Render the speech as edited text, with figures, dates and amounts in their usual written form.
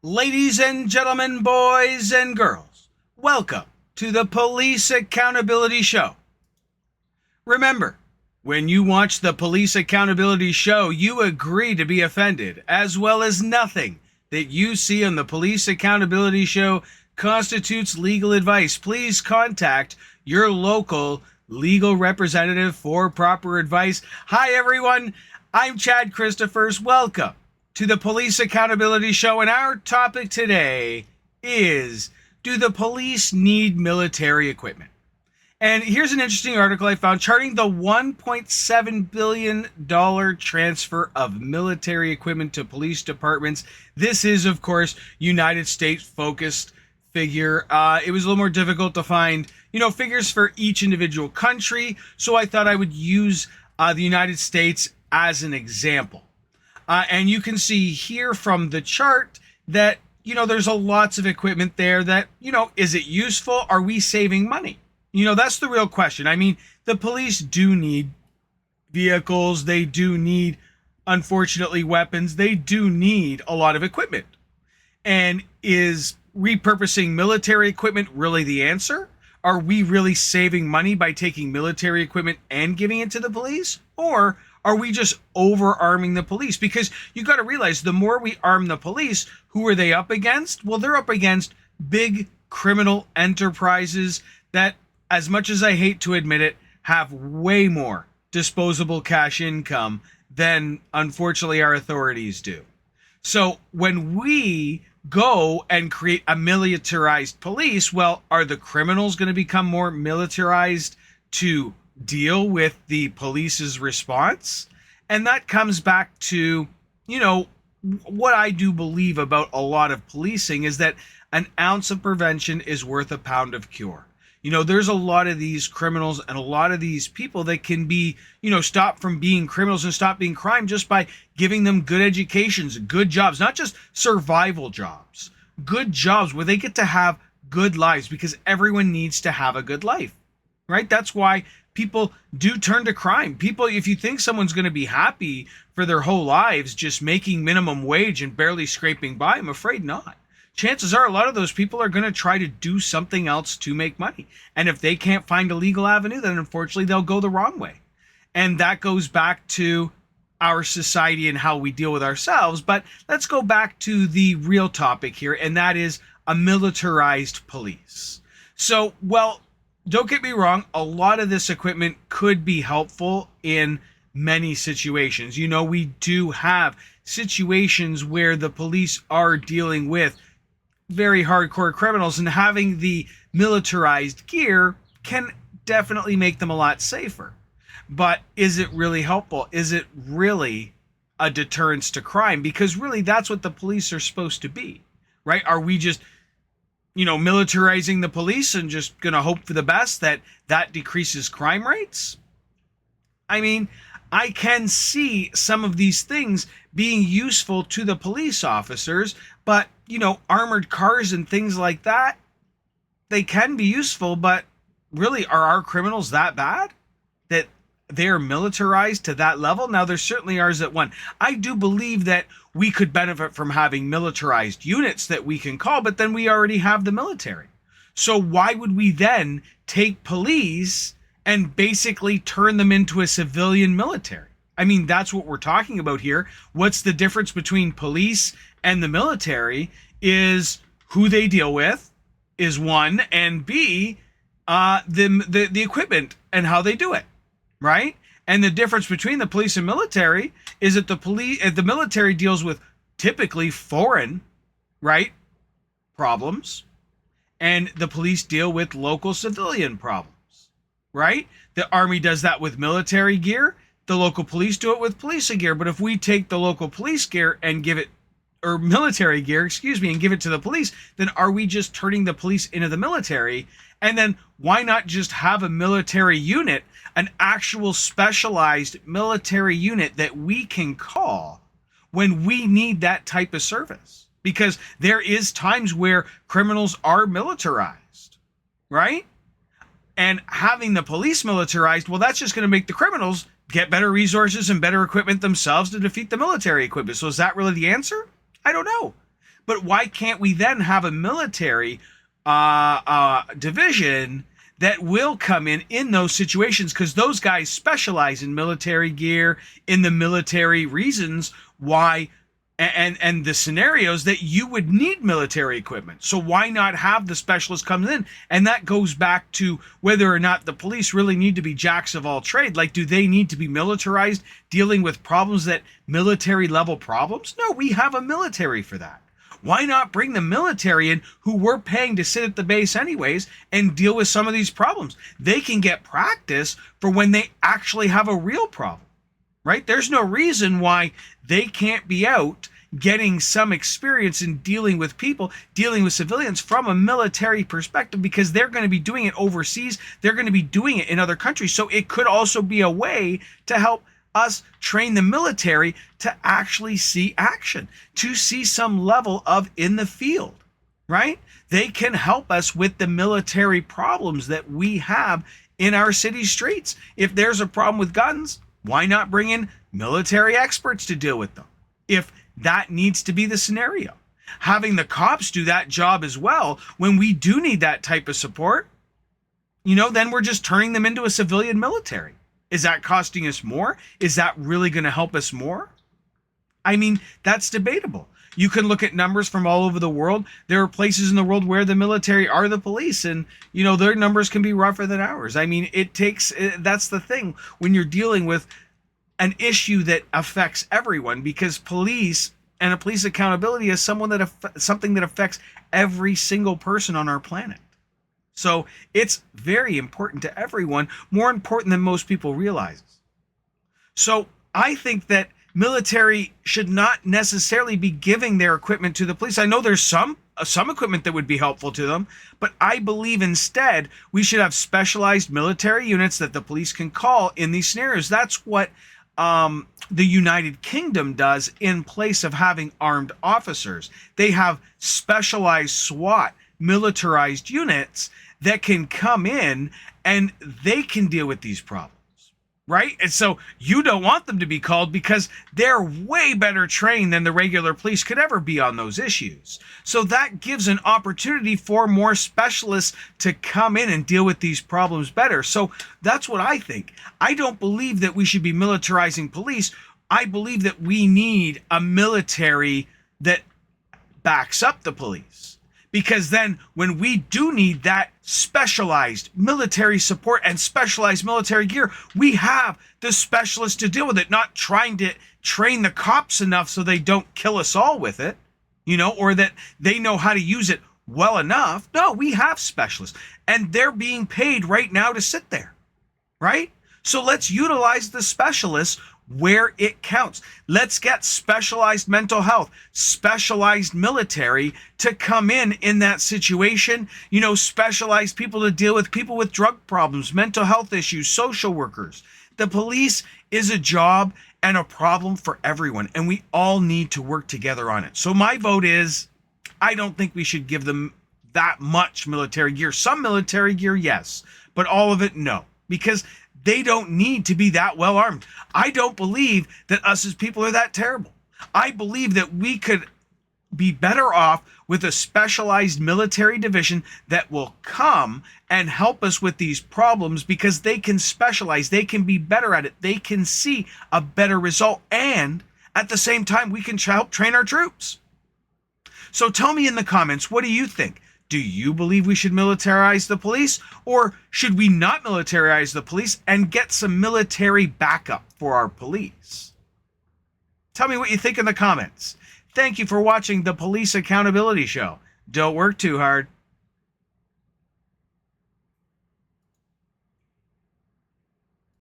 Ladies and gentlemen, boys and girls, welcome to the Police Accountability Show. Remember, when you watch the Police Accountability Show, you agree to be offended, as well as nothing that you see on the Police Accountability Show constitutes legal advice. Please contact your local legal representative for proper advice. Hi, everyone. I'm Chad Christophers. Welcome to the Police Accountability Show, and our topic today is, do the police need military equipment? And here's an interesting article I found charting the $1.7 billion transfer of military equipment to police departments. This is, of course, United States focused figure. It was a little more difficult to find, figures for each individual country. So I thought I would use the United States as an example. And you can see here from the chart that, there's a lots of equipment there that, is it useful? Are we saving money? That's the real question. I mean, the police do need vehicles. They do need, unfortunately, weapons. They do need a lot of equipment. And is repurposing military equipment really the answer? Are we really saving money by taking military equipment and giving it to the police? Or are we just over-arming the police? Because you got to realize, the more we arm the police, who are they up against? Well, they're up against big criminal enterprises that, as much as I hate to admit it, have way more disposable cash income than, unfortunately, our authorities do. So when we go and create a militarized police, well, are the criminals going to become more militarized to deal with the police's response? And that comes back to, what I do believe about a lot of policing is that an ounce of prevention is worth a pound of cure. There's a lot of these criminals and a lot of these people that can be, stopped from being criminals and stop being crime just by giving them good educations, good jobs, not just survival jobs, good jobs where they get to have good lives, because everyone needs to have a good life, right? That's why people do turn to crime. People, if you think someone's going to be happy for their whole lives just making minimum wage and barely scraping by, I'm afraid not. Chances are a lot of those people are going to try to do something else to make money. And if they can't find a legal avenue, then unfortunately they'll go the wrong way. And that goes back to our society and how we deal with ourselves. But let's go back to the real topic here, and that is a militarized police. So, well, don't get me wrong, a lot of this equipment could be helpful in many situations. We do have situations where the police are dealing with very hardcore criminals, and having the militarized gear can definitely make them a lot safer. But is it really helpful? Is it really a deterrence to crime? Because really, that's what the police are supposed to be, right? Are we just, militarizing the police and just going to hope for the best that decreases crime rates? I mean, I can see some of these things being useful to the police officers, but, armored cars and things like that, they can be useful, but really, are our criminals that bad that they're militarized to that level? Now, there certainly are that one. I do believe that we could benefit from having militarized units that we can call, but then we already have the military. So why would we then take police and basically turn them into a civilian military? I mean, that's what we're talking about here. What's the difference between police and the military is who they deal with, is one, and B, the equipment and how they do it, right? And the difference between the police and military is that the military deals with typically foreign, right, problems, and the police deal with local civilian problems, right? The Army does that with military gear. The local police do it with police gear. But if we take the local police gear and give it, or military gear, and give it to the police, then are we just turning the police into the military? And then why not just have a military unit, an actual specialized military unit that we can call when we need that type of service? Because there is times where criminals are militarized, right? And having the police militarized, well, that's just going to make the criminals get better resources and better equipment themselves to defeat the military equipment. So is that really the answer? I don't know. But why can't we then have a military division that will come in those situations? Because those guys specialize in military gear, in the military reasons why, and the scenarios that you would need military equipment. So why not have the specialist come in? And that goes back to whether or not the police really need to be jacks of all trade. Like, do they need to be militarized, dealing with problems that military level problems? No, we have a military for that. Why not bring the military in, who we're paying to sit at the base anyways, and deal with some of these problems? They can get practice for when they actually have a real problem, right? There's no reason why they can't be out getting some experience in dealing with people, dealing with civilians from a military perspective, because they're going to be doing it overseas. They're going to be doing it in other countries. So it could also be a way to help us train the military to actually see action, to see some level of in the field, right? They can help us with the military problems that we have in our city streets. If there's a problem with guns, why not bring in military experts to deal with them? If that needs to be the scenario, having the cops do that job as well, when we do need that type of support, then we're just turning them into a civilian military. Is that costing us more? Is that really going to help us more? I mean, that's debatable. You can look at numbers from all over the world. There are places in the world where the military are the police, and their numbers can be rougher than ours. I mean, that's the thing when you're dealing with an issue that affects everyone, because police and a police accountability is something that affects every single person on our planet. So it's very important to everyone, more important than most people realize. So I think that military should not necessarily be giving their equipment to the police. I know there's some equipment that would be helpful to them, but I believe instead we should have specialized military units that the police can call in these scenarios. That's what the United Kingdom does in place of having armed officers. They have specialized SWAT militarized units that can come in and they can deal with these problems, right? And so you don't want them to be called because they're way better trained than the regular police could ever be on those issues. So that gives an opportunity for more specialists to come in and deal with these problems better. So that's what I think. I don't believe that we should be militarizing police. I believe that we need a military that backs up the police. Because then when we do need that specialized military support and specialized military gear, we have the specialists to deal with it, not trying to train the cops enough so they don't kill us all with it, or that they know how to use it well enough. No, we have specialists, and they're being paid right now to sit there, right? So let's utilize the specialists where it counts. Let's get specialized mental health, specialized military to come in that situation, specialized people to deal with people with drug problems, mental health issues, social workers. The police is a job and a problem for everyone, and we all need to work together on it. So my vote is, I don't think we should give them that much military gear. Some military gear, yes, but all of it, no, because they don't need to be that well armed. I don't believe that us as people are that terrible. I believe that we could be better off with a specialized military division that will come and help us with these problems, because they can specialize, they can be better at it, they can see a better result, and at the same time we can help train our troops. So tell me in the comments, what do you think? Do you believe we should militarize the police, or should we not militarize the police and get some military backup for our police? Tell me what you think in the comments. Thank you for watching the Police Accountability Show. Don't work too hard.